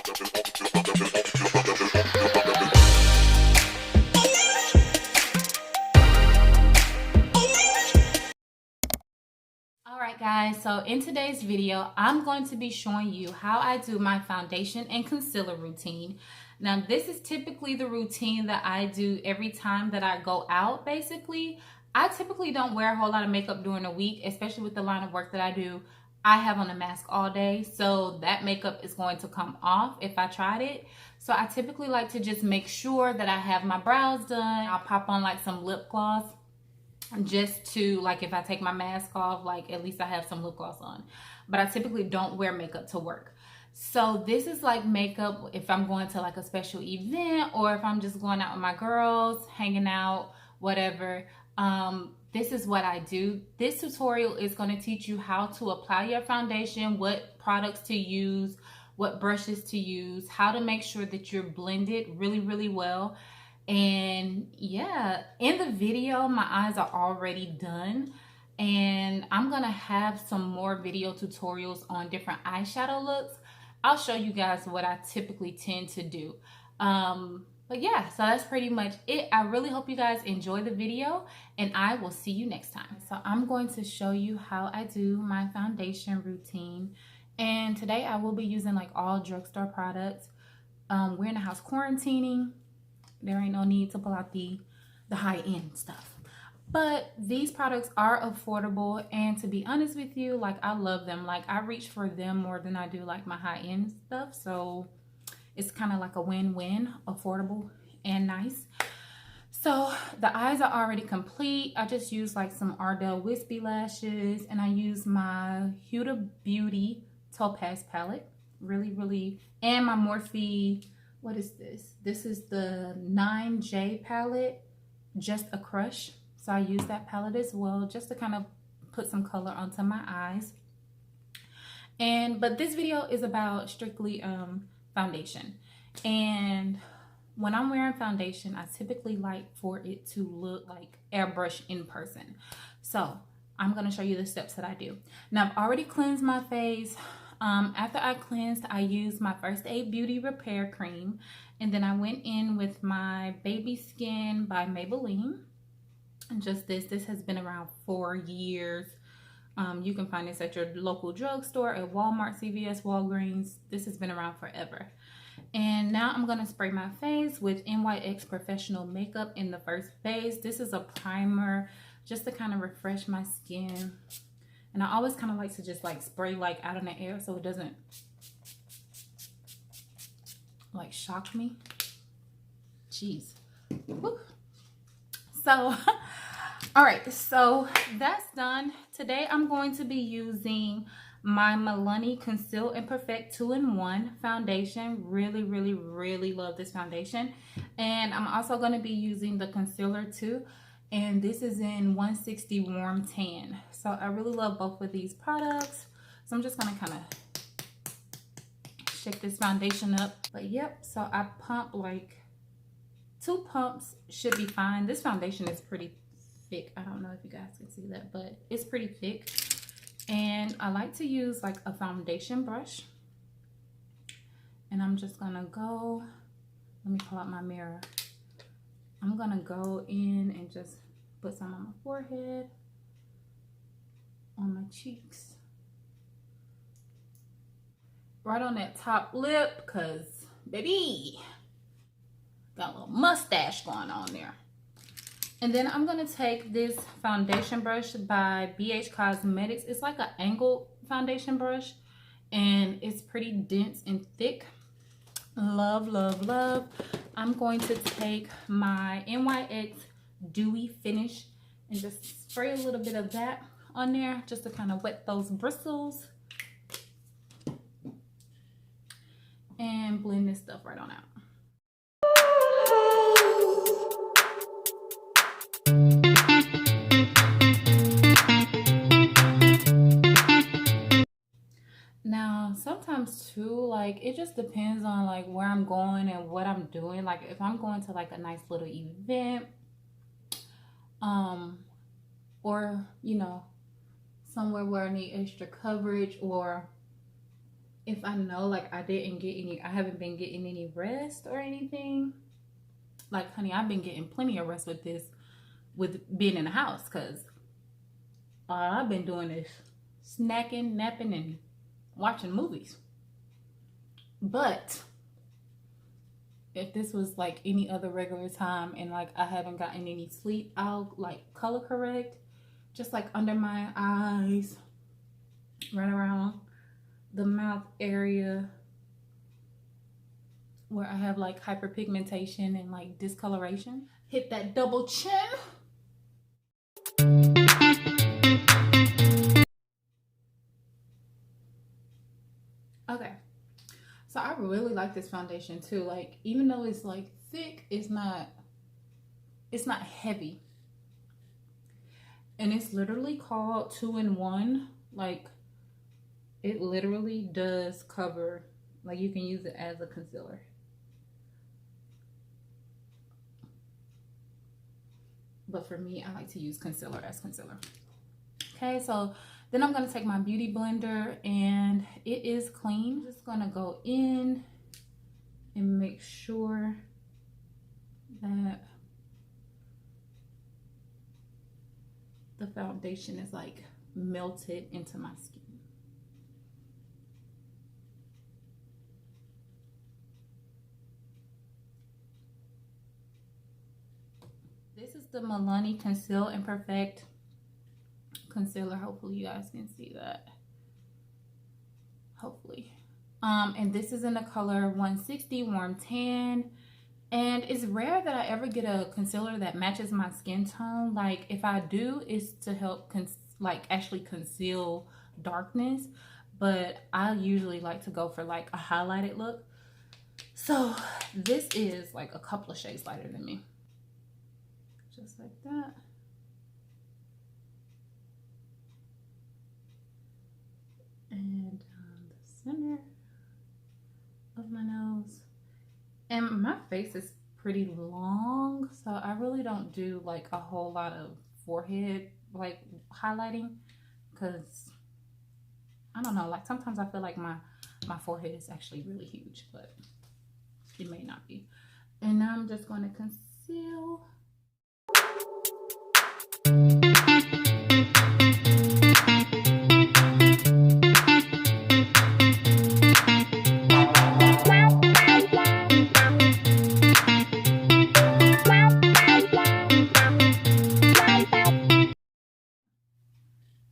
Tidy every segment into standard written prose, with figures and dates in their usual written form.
Alright guys, so in today's video, I'm going to be showing you how I do my foundation and concealer routine. Now this is typically the routine that I do every time that I go out basically. I typically don't wear a whole lot of makeup during the week, especially with the line of work that I do. I have on a mask all day, so that makeup is going to come off if I tried it. So I typically like to just make sure that I have my brows done. I'll pop on like some lip gloss just to, like, if I take my mask off, like at least I have some lip gloss on. But I typically don't wear makeup to work. So this is like makeup if I'm going to like a special event, or if I'm just going out with my girls, hanging out, whatever. This is what I do. This tutorial is going to teach you how to apply your foundation, what products to use, what brushes to use, how to make sure that you're blended really, really well. And yeah, in the video, my eyes are already done. And I'm going to have some more video tutorials on different eyeshadow looks. I'll show you guys what I typically tend to do. But yeah, so that's pretty much it. I really hope you guys enjoy the video, and I will see you next time. So I'm going to show you how I do my foundation routine. And today I will be using like all drugstore products. We're in the house quarantining. There ain't no need to pull out the high-end stuff. But these products are affordable, and to be honest with you, like, I love them. Like, I reach for them more than I do like my high-end stuff. So it's kind of like a win-win, affordable and nice. So the eyes are already complete. I just use like some Ardell Wispy lashes, and I use my Huda Beauty Topaz palette. Really, and my Morphe, what is this? This is the 9J palette, Just a Crush. So I use that palette as well, just to kind of put some color onto my eyes. But this video is about strictly foundation. And when I'm wearing foundation, I typically like for it to look like airbrush in person. So I'm going to show you the steps that I do. Now I've already cleansed my face. After I cleansed, I used my First Aid Beauty Repair Cream. And then I went in with my Baby Skin by Maybelline. And just this has been around 4 years. You can find this at your local drugstore, at Walmart, CVS, Walgreens. This has been around forever. And now I'm going to spray my face with NYX Professional Makeup in the first phase. This is a primer just to kind of refresh my skin. And I always kind of like to just like spray like out in the air so it doesn't like shock me. Jeez. Woo. So, all right, so that's done. Today I'm going to be using my Milani Conceal and Perfect 2-in-1 foundation. Really love this foundation. And I'm also going to be using the concealer too. And this is in 160 Warm Tan. So I really love both of these products. So I'm just going to kind of shake this foundation up. But yep, so I pump like 2 pumps should be fine. This foundation is pretty thick. I don't know if you guys can see that, but it's pretty thick. And I like to use like a foundation brush. And I'm just going to go, let me pull out my mirror. I'm going to go in and just put some on my forehead, on my cheeks, right on that top lip, because baby, got a little mustache going on there. And then I'm going to take this foundation brush by BH Cosmetics. It's like an angled foundation brush, and it's pretty dense and thick. Love. I'm going to take my NYX Dewy Finish and just spray a little bit of that on there just to kind of wet those bristles. And blend this stuff right on out. Now sometimes too, like, it just depends on like where I'm going and what I'm doing. Like if I'm going to like a nice little event, or you know, somewhere where I need extra coverage, or if I know like I haven't been getting any rest or anything, like honey, I've been getting plenty of rest with this, with being in the house, because all I've been doing is snacking, napping, and watching movies. But if this was like any other regular time and like I haven't gotten any sleep, I'll like color correct just like under my eyes, right around the mouth area where I have like hyperpigmentation and like discoloration. Hit that double chin. Okay, so I really like this foundation too. Like, even though it's like thick, it's not heavy. And it's literally called 2-in-1. Like, it literally does cover, like you can use it as a concealer. But for me, I like to use concealer as concealer. Okay, so then I'm gonna take my beauty blender, and it is clean. I'm just gonna go in and make sure that the foundation is like melted into my skin. This is the Milani Conceal and Perfect concealer. Hopefully you guys can see that. Hopefully. And this is in the color 160 Warm Tan. And it's rare that I ever get a concealer that matches my skin tone. Like, if I do, it's to help actually conceal darkness. But I usually like to go for like a highlighted look. So this is like a couple of shades lighter than me. Just like that. And the center of my nose. And my face is pretty long, so I really don't do like a whole lot of forehead like highlighting, because I don't know, like sometimes I feel like my forehead is actually really huge, but it may not be. And now I'm just going to conceal.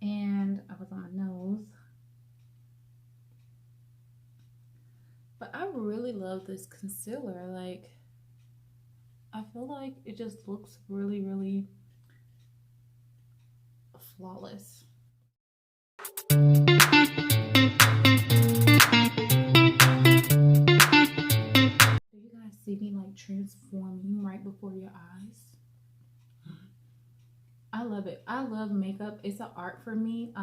And I was on my nose. But I really love this concealer. Like, I feel like it just looks really, really flawless. Do you guys see me like transforming right before your eyes? I love it. I love makeup. It's an art for me.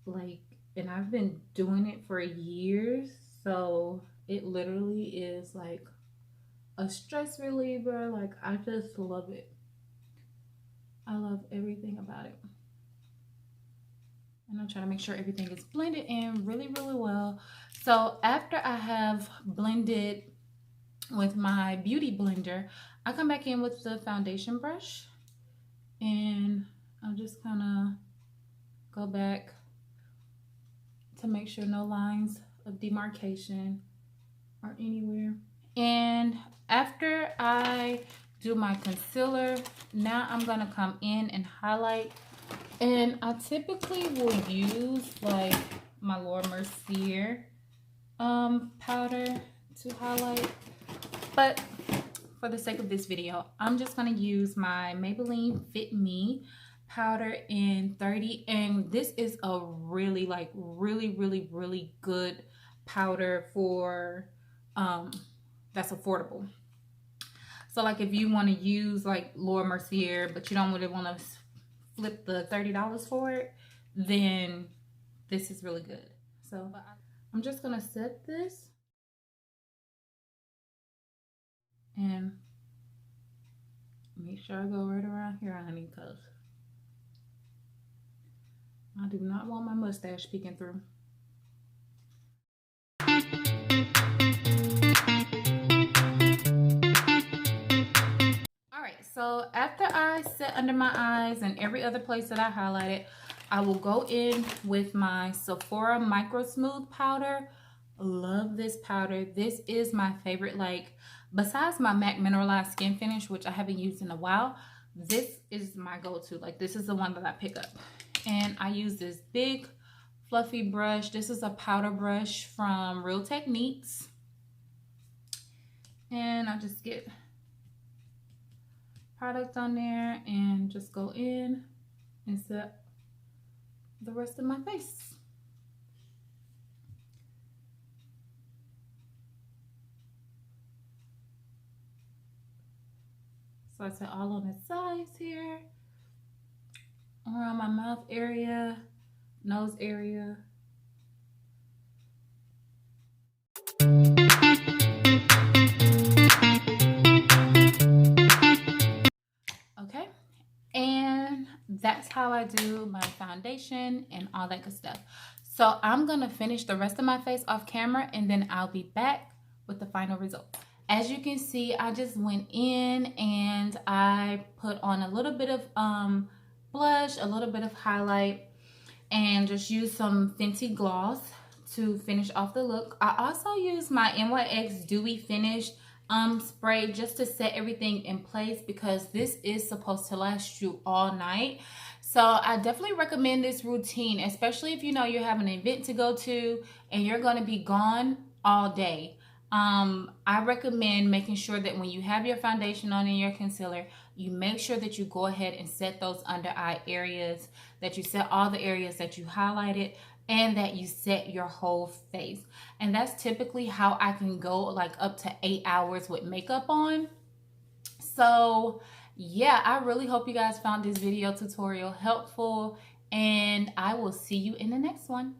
Like, and I've been doing it for years, so it literally is like a stress reliever. Like, I just love it. I love everything about it. And I'm trying to make sure everything is blended in really, really well. So after I have blended with my beauty blender, I come back in with the foundation brush, and I'll just kind of go back to make sure no lines of demarcation are anywhere. And after I do my concealer, now I'm gonna come in and highlight. And I typically will use like my Laura Mercier powder to highlight, but for the sake of this video, I'm just gonna use my Maybelline Fit Me powder in 30. And this is a really like really good powder for that's affordable. So like, if you want to use like Laura Mercier but you don't really want to flip the $30 for it, then this is really good. So I'm just gonna set this and make sure I go right around here, honey, because I do not want my mustache peeking through. I set under my eyes and every other place that I highlighted, I will go in with my Sephora Micro Smooth powder. Love this powder. This is my favorite. Like, besides my MAC Mineralized Skin Finish, which I haven't used in a while, this is my go-to. Like, this is the one that I pick up. And I use this big fluffy brush. This is a powder brush from Real Techniques. And I just get product on there and just go in and set the rest of my face. So I set all on the sides here, around my mouth area, nose area. Okay, and that's how I do my foundation and all that good stuff. So I'm gonna finish the rest of my face off camera and then I'll be back with the final result. As you can see, I just went in and I put on a little bit of blush, a little bit of highlight, and just use some Fenty gloss to finish off the look. I also use my NYX Dewy Finish spray just to set everything in place, because this is supposed to last you all night. So I definitely recommend this routine, especially if you know you have an event to go to and you're going to be gone all day. I recommend making sure that when you have your foundation on and your concealer, you make sure that you go ahead and set those under eye areas, that you set all the areas that you highlighted, and that you set your whole face. And that's typically how I can go like up to 8 hours with makeup on. So yeah, I really hope you guys found this video tutorial helpful, and I will see you in the next one.